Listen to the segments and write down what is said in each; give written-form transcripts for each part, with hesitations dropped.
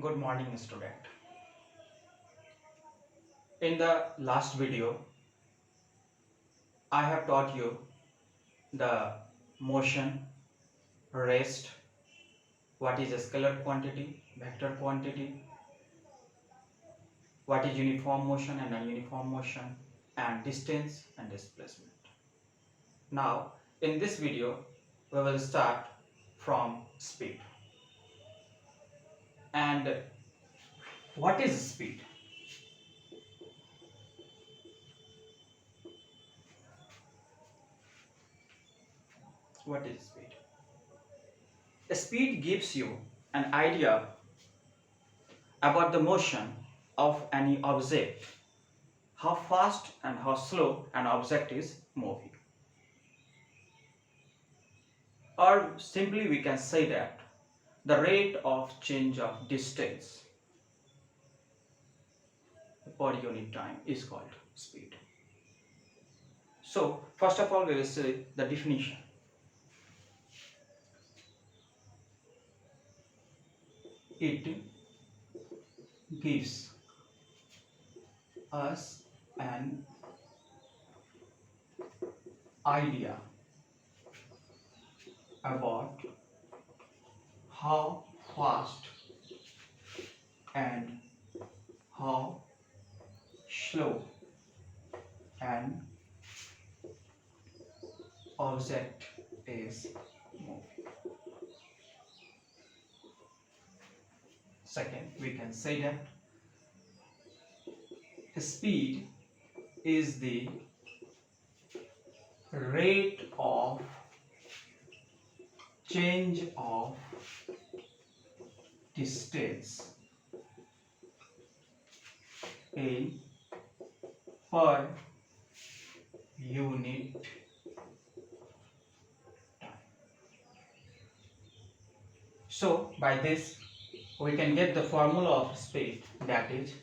Good morning, student. In the last video, I have taught you the motion, rest, what is a scalar quantity, vector quantity, what is uniform motion and non-uniform motion, and distance and displacement. Now, in this video, we will start from speed. And what is speed? What is speed? Speed gives you an idea about the motion of any object, how fast and how slow an object is moving. Or simply we can say that the rate of change of distance per unit time is called speed. So first of all we will see the definition. It gives us an idea about how fast and how slow an object is moving. Second, we can say that speed is the rate of change of distance in per unit time. So by this we can get the formula of speed, that is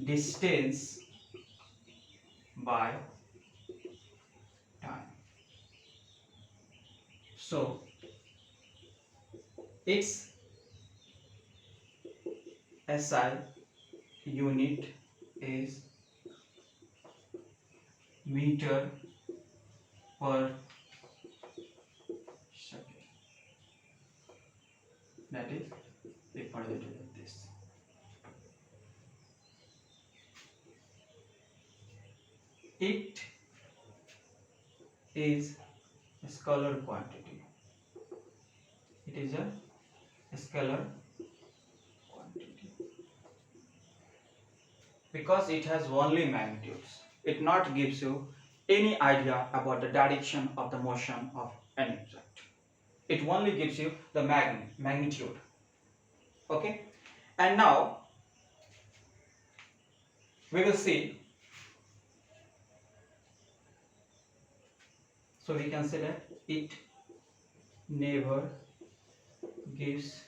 distance by time. So its SI unit is meter per second. That is represented as this. It is a scalar quantity. It is a scalar quantity because it has only magnitudes. It not gives you any idea about the direction of the motion of an object. It only gives you the magnitude. Okay, and now we will see. So we can say that it never gives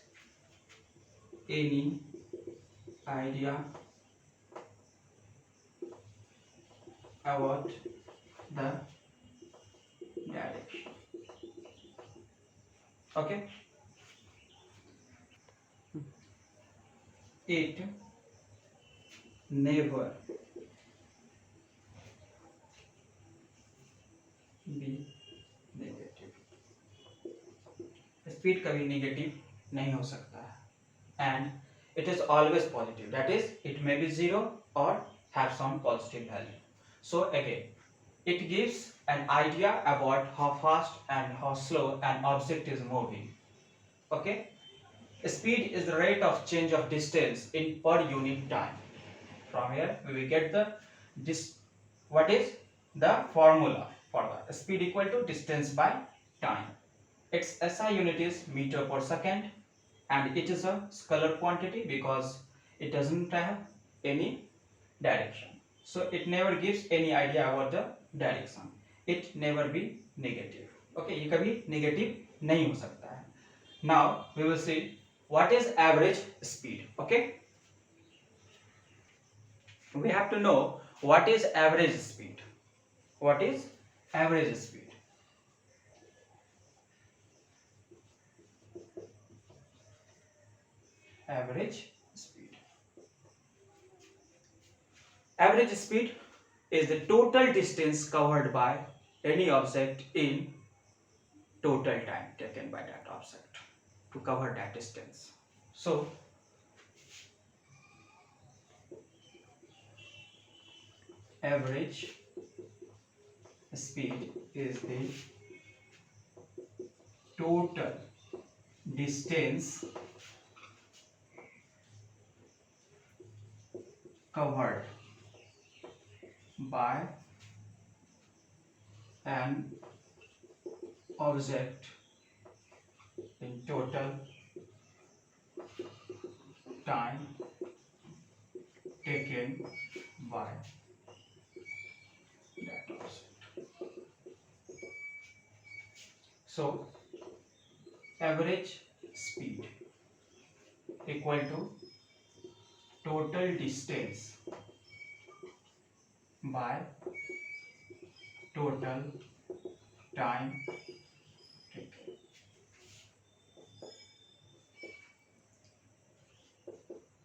any idea about the direction. Okay, it never be negative. Speed कभी negative नहीं हो सकता है and it is always positive, that is it may be 0 or have some positive value. So again it gives an idea about how fast and how slow an object is moving. Okay, speed is the rate of change of distance in per unit time. From here we will get the what is the formula for the speed equal to distance by time. Its SI unit is meter per second and it is a scalar quantity because it doesn't have any direction. So it never gives any idea about the direction. It never be negative. Okay, ये कभी negative नहीं हो सकता है. Now we will see what is average speed. Okay, we have to know what is average speed. What is average speed? average speed. Average speed is the total distance covered by any object in total time taken by that object to cover that distance. So average speed is the total distance covered by an object in total time taken by that object. So average speed equal to total distance by total time taken.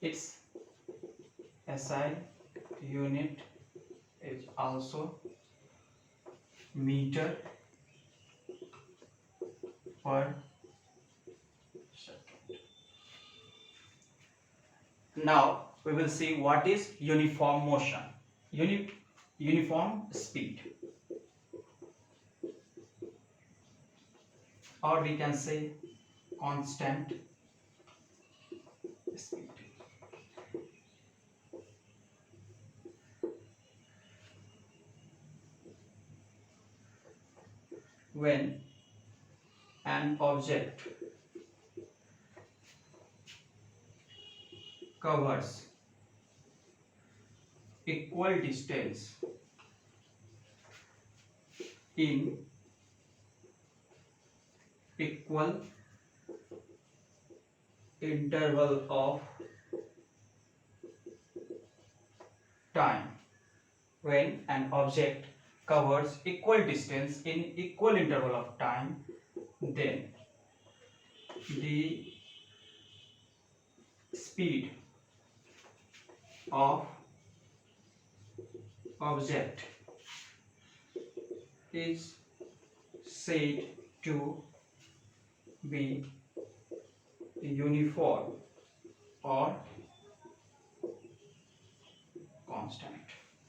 Its SI unit is also meter per second. Now we will see what is uniform motion, uniform speed, or we can say constant speed. When an object covers equal distance in equal interval of time, when an object covers equal distance in equal interval of time, then the speed of object is said to be uniform or constant.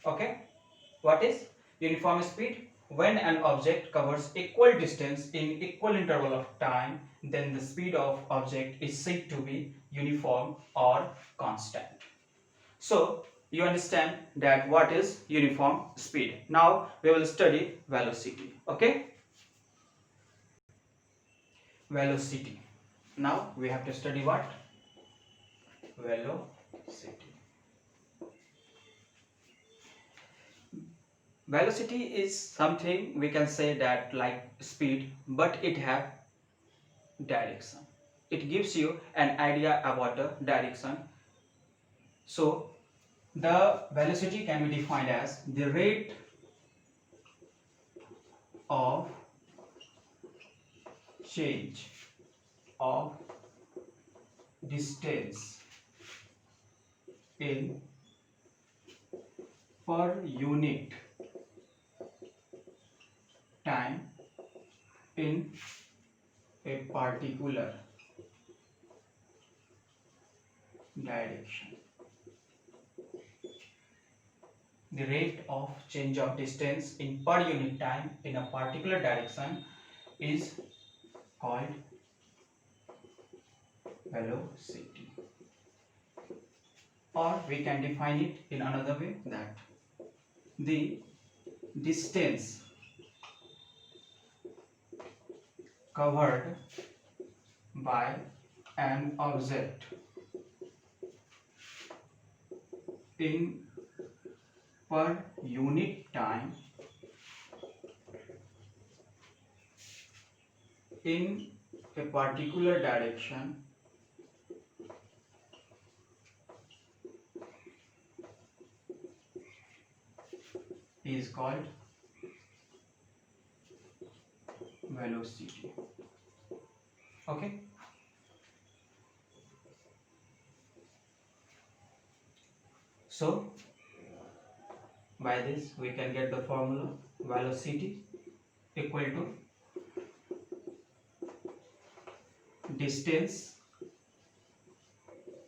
Okay, what is uniform speed? When an object covers equal distance in equal interval of time, then the speed of object is said to be uniform or constant. So you understand that what is uniform speed. Now we will study velocity. Okay, velocity. Now we have to study what? Velocity. Velocity is something we can say that like speed, but it have direction. It gives you an idea about the direction. So the velocity can be defined as the rate of change of distance in per unit time in a particular direction. The rate of change of distance in per unit time in a particular direction is called velocity. Or we can define it in another way, that the distance covered by an object in per unit time in a particular direction is called velocity. Okay. So by this we can get the formula: velocity equal to distance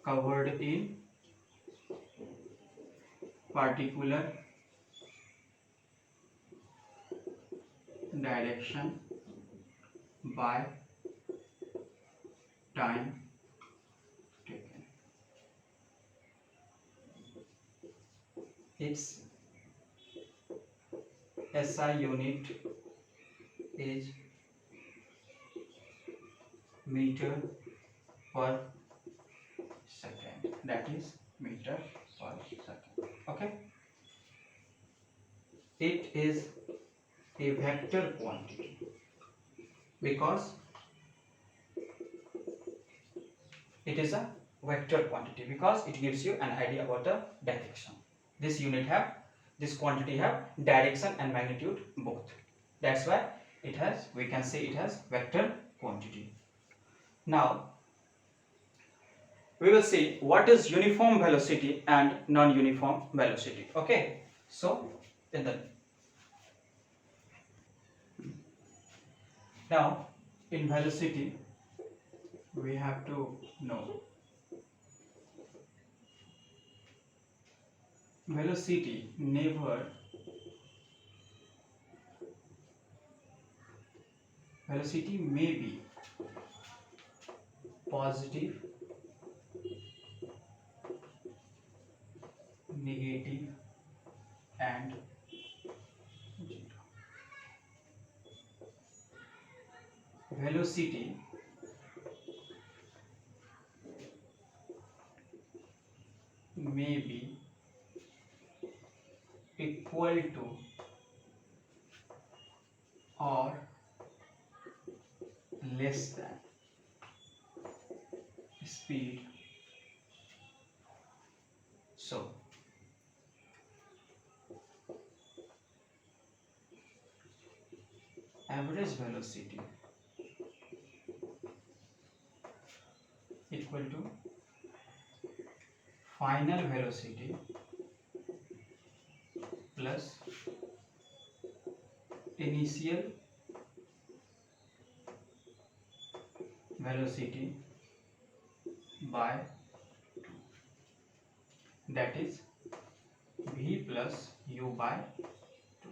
covered in particular direction by time taken. Its SI unit is meter per second, that is meter per second. Okay, it is a vector quantity because it is a vector quantity because it gives you an idea about the direction. This unit have, this quantity have direction and magnitude both. That's why it has, we can say it has vector quantity. Now we will see what is uniform velocity and non-uniform velocity. Okay, so in the now in velocity we have to know velocity may be positive, negative and zero. Velocity may be equal to or less than speed. So average velocity equal to final velocity plus initial velocity by 2, that is v plus u by 2.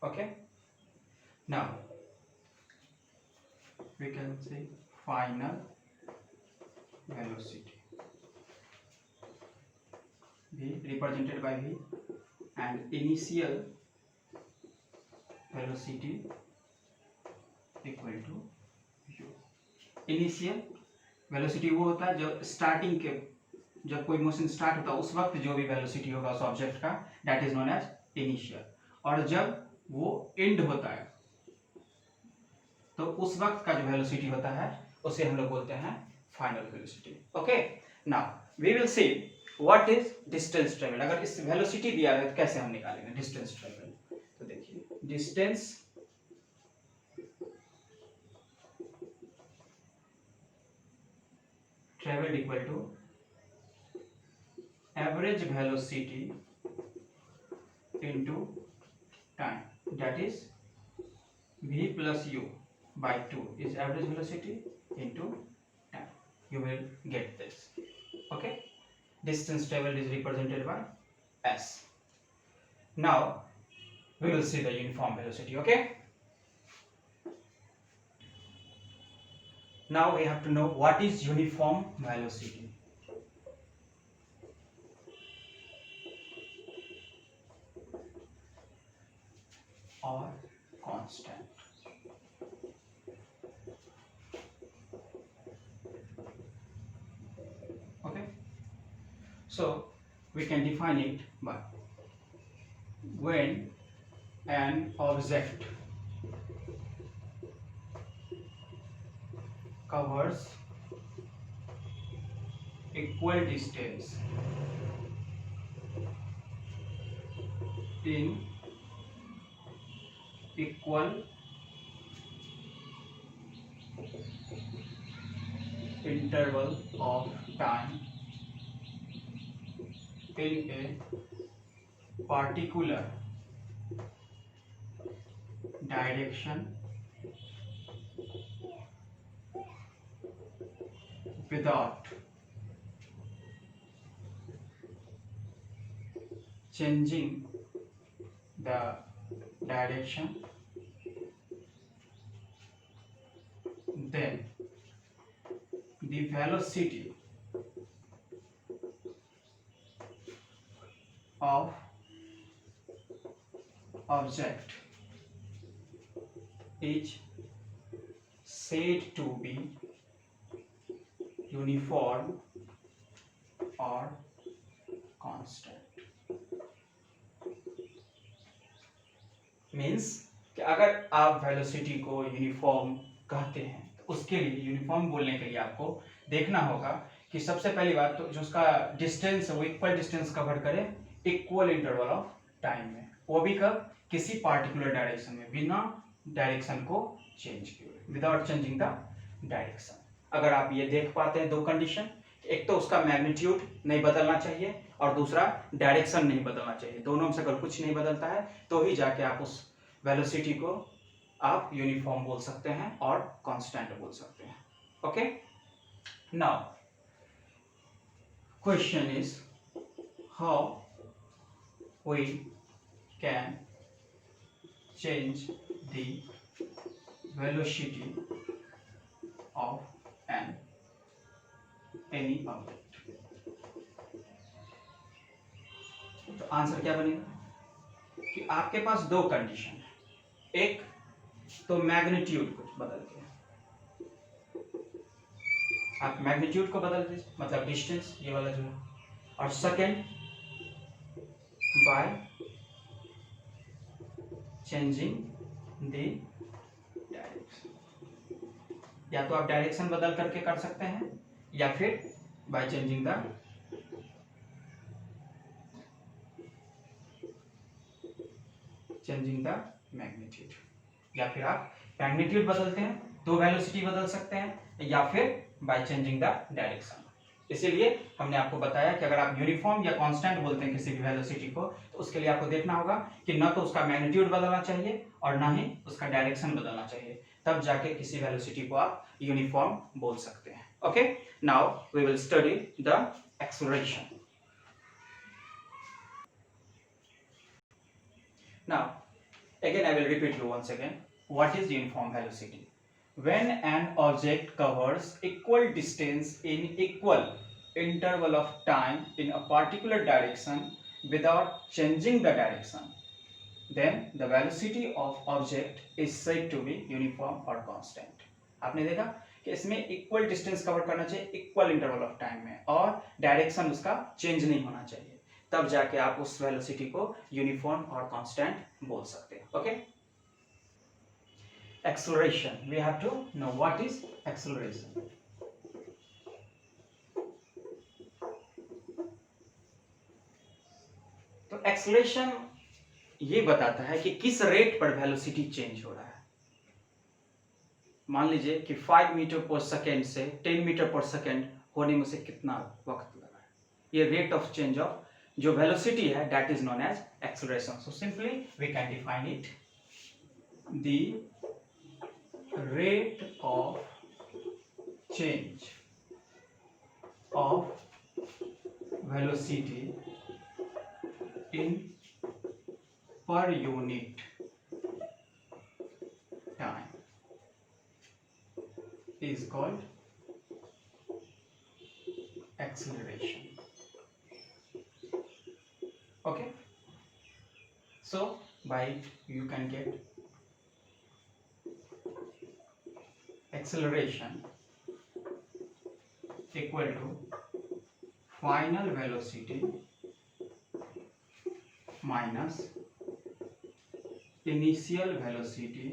Okay, now we can say final velocity v represented by v and initial velocity equal to u. Initial velocity वो होता है जब starting के, जब कोई motion start होता है उस वक्त जो भी वेलोसिटी होगा उस ऑब्जेक्ट का, that is known as initial. और जब वो एंड होता है तो उस वक्त का जो वेलोसिटी होता है उसे हम लोग बोलते हैं final velocity. Okay, now we will see what is distance travel. अगर इस वेलोसिटी दिया है तो कैसे हम निकालेंगे डिस्टेंस ट्रेवल. तो देखिए, distance traveled equal to average velocity into time, that is v plus u by 2 is average velocity into time. You will get this. Okay, distance traveled is represented by s. Now we will see the uniform velocity. Okay, now we have to know what is uniform velocity. Or constant. Okay, so we can define it by when an object covers equal distance in equal interval of time in a particular direction without changing the direction, then the velocity of object is said to be uniform or constant. Means कि अगर आप velocity को uniform कहते हैं तो उसके लिए uniform बोलने के लिए आपको देखना होगा कि सबसे पहली बात तो जो उसका डिस्टेंस है वो इक्वल डिस्टेंस कवर करे इक्वल इंटरवल ऑफ टाइम में, वो भी कब, किसी पार्टिकुलर डायरेक्शन में, बिना डायरेक्शन को चेंज किए, विदाउट चेंजिंग द डायरेक्शन। अगर आप ये देख पाते हैं दो कंडीशन, एक तो उसका मैग्नीट्यूड नहीं बदलना चाहिए और दूसरा डायरेक्शन नहीं बदलना चाहिए, दोनों में से अगर कुछ नहीं बदलता है तो ही जाके आप उस वेलोसिटी को आप यूनिफॉर्म बोल सकते हैं और कांस्टेंट बोल सकते हैं। Okay, now question is how we can change the velocity of any object। तो आंसर क्या बनेगा कि आपके पास दो कंडीशन है, एक तो मैग्नीट्यूड को बदल के, आप मैग्नीट्यूड को बदल दीजिए मतलब डिस्टेंस ये वाला जो है, और second by changing the direction. या तो आप डायरेक्शन बदल करके कर सकते हैं या फिर बाय चेंजिंग द मैग्नीट्यूड, या फिर आप मैग्नीट्यूड बदलते हैं तो वेलोसिटी बदल सकते हैं या फिर बाय चेंजिंग द डायरेक्शन। इसीलिए हमने आपको बताया कि अगर आप यूनिफॉर्म या कांस्टेंट बोलते हैं किसी भी वेलोसिटी को तो उसके लिए आपको देखना होगा कि न तो उसका मैग्नीट्यूड बदलना चाहिए और ना ही उसका डायरेक्शन बदलना चाहिए, तब जाके किसी वेलोसिटी को आप यूनिफॉर्म बोल सकते हैं। Okay, now we will study the acceleration. Now, again I will repeat you once again. What is uniform velocity? When an object covers equal distance in equal interval of time in a particular direction without changing the direction, then the velocity of object is said to be uniform or constant। आपने देखा कि इसमें equal distance cover करना चाहिए equal interval of time में और direction उसका change नहीं होना चाहिए, तब जाके आप उस वेलोसिटी को यूनिफॉर्म और कांस्टेंट बोल सकते हैं। Okay, acceleration, we have to know what is acceleration. तो एक्सेलरेशन ये बताता है कि किस रेट पर वेलोसिटी चेंज हो रहा है। मान लीजिए कि 5 मीटर पर सेकेंड से 10 मीटर पर सेकेंड होने में से कितना वक्त लगा है, ये रेट ऑफ चेंज ऑफ जो वेलोसिटी है that is known as acceleration। So simply we can define it, the rate of change of velocity in per unit time is called acceleration। Okay, so by it you can get acceleration equal to final velocity minus initial velocity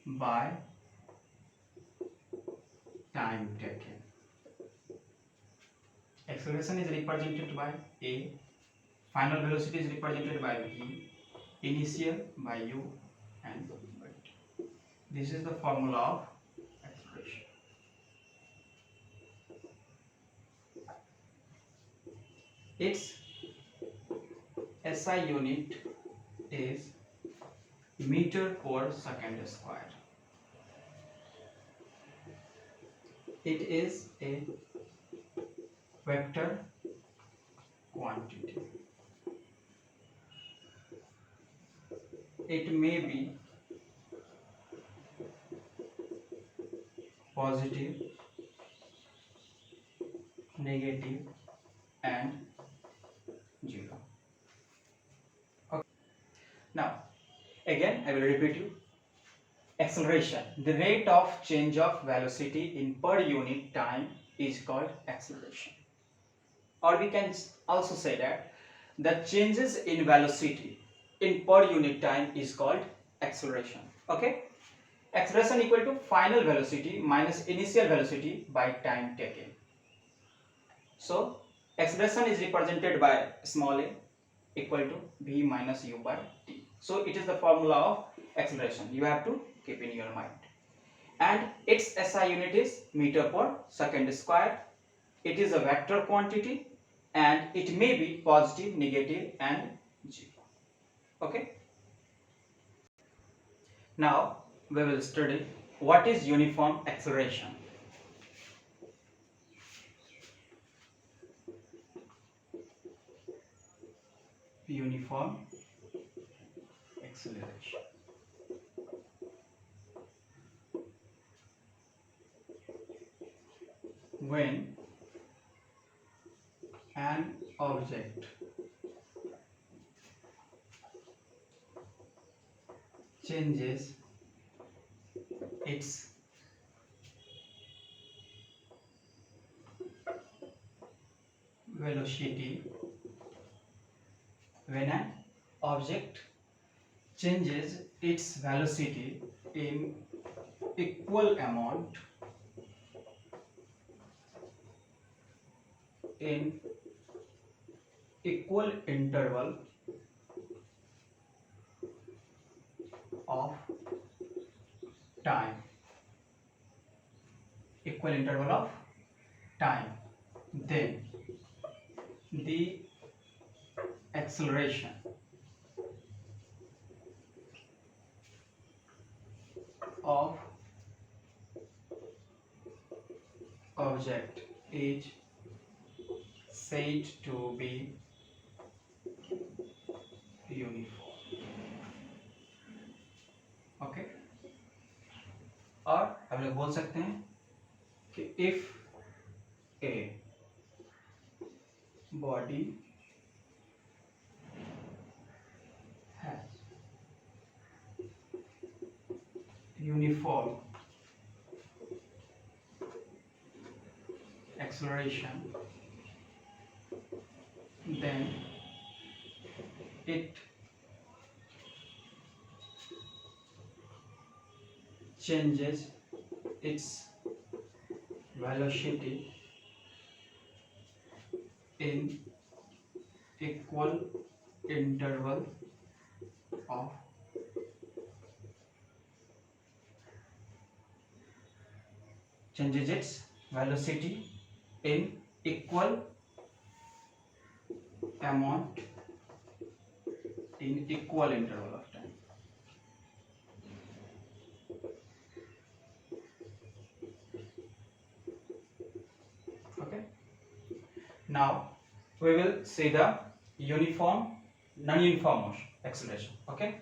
by time taken। Acceleration is represented by A, final velocity is represented by V, initial by U and by T। This is the formula of acceleration। acceleration. Its SI unit is meter per second square. It is a vector quantity. It may be positive, negative, and 0. Okay. Now, again, I will repeat you. Acceleration. The rate of change of velocity in per unit time is called acceleration. Or we can also say that the changes in velocity in per unit time is called acceleration. Okay? Acceleration equal to final velocity minus initial velocity by time taken. So, acceleration is represented by small a equal to v minus u by t. So, it is the formula of acceleration. You have to keep in your mind. And its SI unit is meter per second square. It is a vector quantity and it may be positive, negative and 0. Okay. Now we will study what is uniform acceleration. Uniform acceleration. When an object changes its velocity, when an object changes its velocity in equal amount in equal interval of time, equal interval of time, then the acceleration of object is said to be uniform. Okay, और हम लोग बोल सकते हैं कि if a body has uniform acceleration, then it changes its velocity in equal interval of changes its velocity in equal amount in equal interval of time. Okay. Now we will see the uniform, non-uniform motion acceleration. Okay.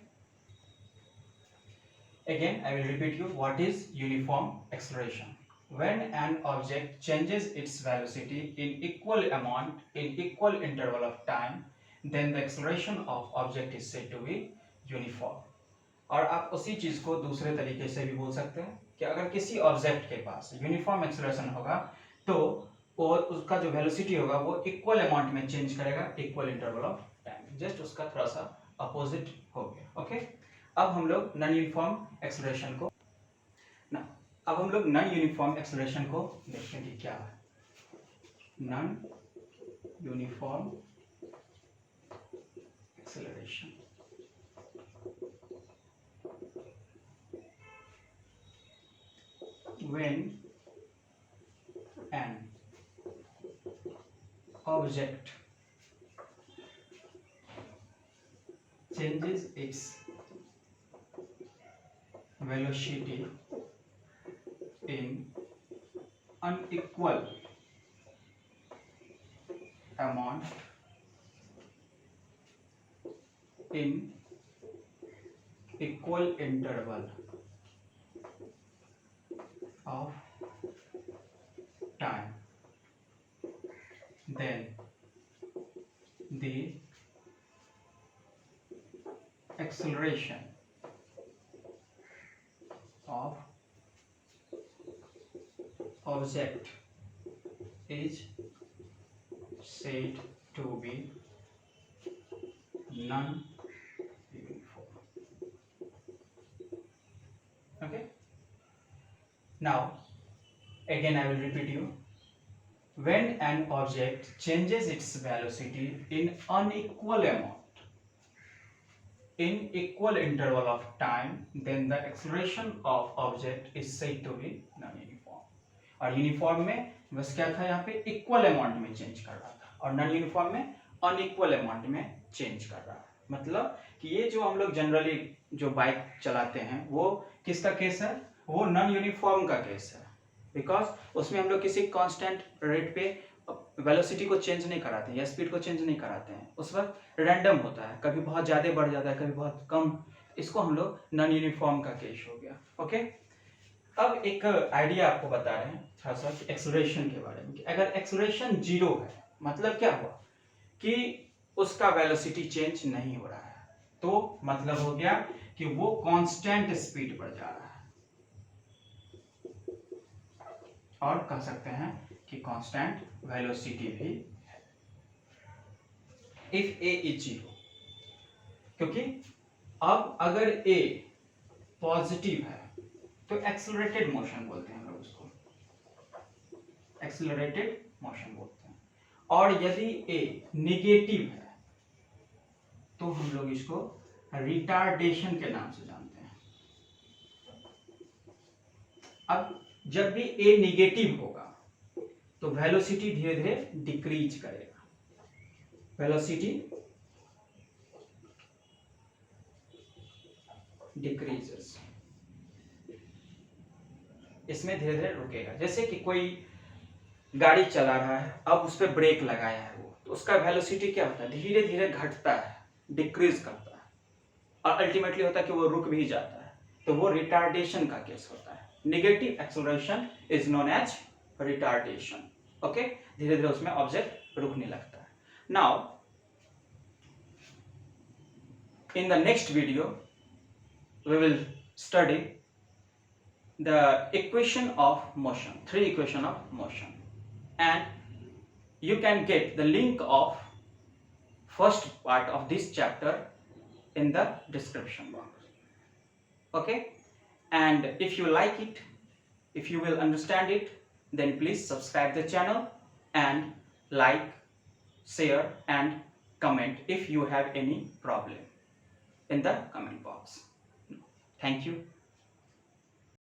Again, I will repeat you what is uniform acceleration. When an object changes its velocity in equal amount in equal interval of time, then the acceleration of object is said to be uniform. और आप उसी चीज को दूसरे तरीके से भी बोल सकते हैं कि अगर किसी ऑब्जेक्ट के पास यूनिफॉर्म एक्सेलरेशन होगा तो और उसका जो वेलोसिटी होगा वो इक्वल अमाउंट में चेंज करेगा equal interval of time, just उसका थोड़ा सा अपोजिट हो गया. ओके, अब हम लोग नॉन यूनिफॉर्म एक्सेलरेशन को देखते हैं कि क्या है non uniform acceleration. when an object changes its velocity in unequal amount in equal interval of time, then the acceleration of object is said to be non-uniform. Okay. Now, again I will repeat you. When an object changes its velocity in unequal amount in equal interval of time, then the acceleration of object is said to be non-uniform. और uniform में बस क्या था, यहाँ पे equal amount में change कर रहा था, और नॉन यूनिफॉर्म में अनइक्वल अमाउंट में चेंज कर रहा है. मतलब कि ये जो हम लोग जनरली जो बाइक चलाते हैं वो किसका केस है, वो नॉन यूनिफॉर्म का केस है. बिकॉज उसमें हम लोग किसी कांस्टेंट रेट पे वेलोसिटी को चेंज नहीं कराते हैं या स्पीड को चेंज नहीं कराते हैं. उस वक्त रैंडम होता है, कभी बहुत ज़्यादा बढ़ जाता है, कभी बहुत कम. इसको हम लोग नॉन यूनिफॉर्म का केस हो गया. ओके. अब एक आइडिया आपको बता रहे हैं थोड़ा सा एक्सेलरेशन के बारे में. कि अगर एक्सेलरेशन 0 है मतलब क्या हुआ कि उसका वेलोसिटी चेंज नहीं हो रहा है, तो मतलब हो गया कि वो कांस्टेंट स्पीड पर जा रहा है, और कह सकते हैं कि कांस्टेंट वेलोसिटी भी है. इफ a इज 0, क्योंकि अब अगर a पॉजिटिव है तो एक्सेलरेटेड मोशन बोलते हैं हम लोग उसको, एक्सेलरेटेड मोशन बोलते हैं. और यदि a निगेटिव है तो हम लोग इसको रिटार्डेशन के नाम से जानते हैं. अब जब भी a निगेटिव होगा तो वेलोसिटी धीरे धीरे डिक्रीज करेगा. वेलोसिटी डिक्रीजेस, इसमें धीरे धीरे रुकेगा. जैसे कि कोई गाड़ी चला रहा है, अब उस पर ब्रेक लगाया है वो, तो उसका वेलोसिटी क्या होता है, धीरे धीरे घटता है, डिक्रीज करता है, और अल्टीमेटली होता है कि वो रुक भी जाता है. तो वो रिटार्डेशन का केस होता है. Negative acceleration is known as retardation. Okay. धीरे धीरे उसमें ऑब्जेक्ट रुकने लगता है. Now in the next video we will study the equation of motion, 3 equation of motion, and you can get the link of first part of this chapter in the description box. Okay. And if you like it, if you will understand it, then please subscribe the channel and like, share and comment if you have any problem in the comment box. Thank you.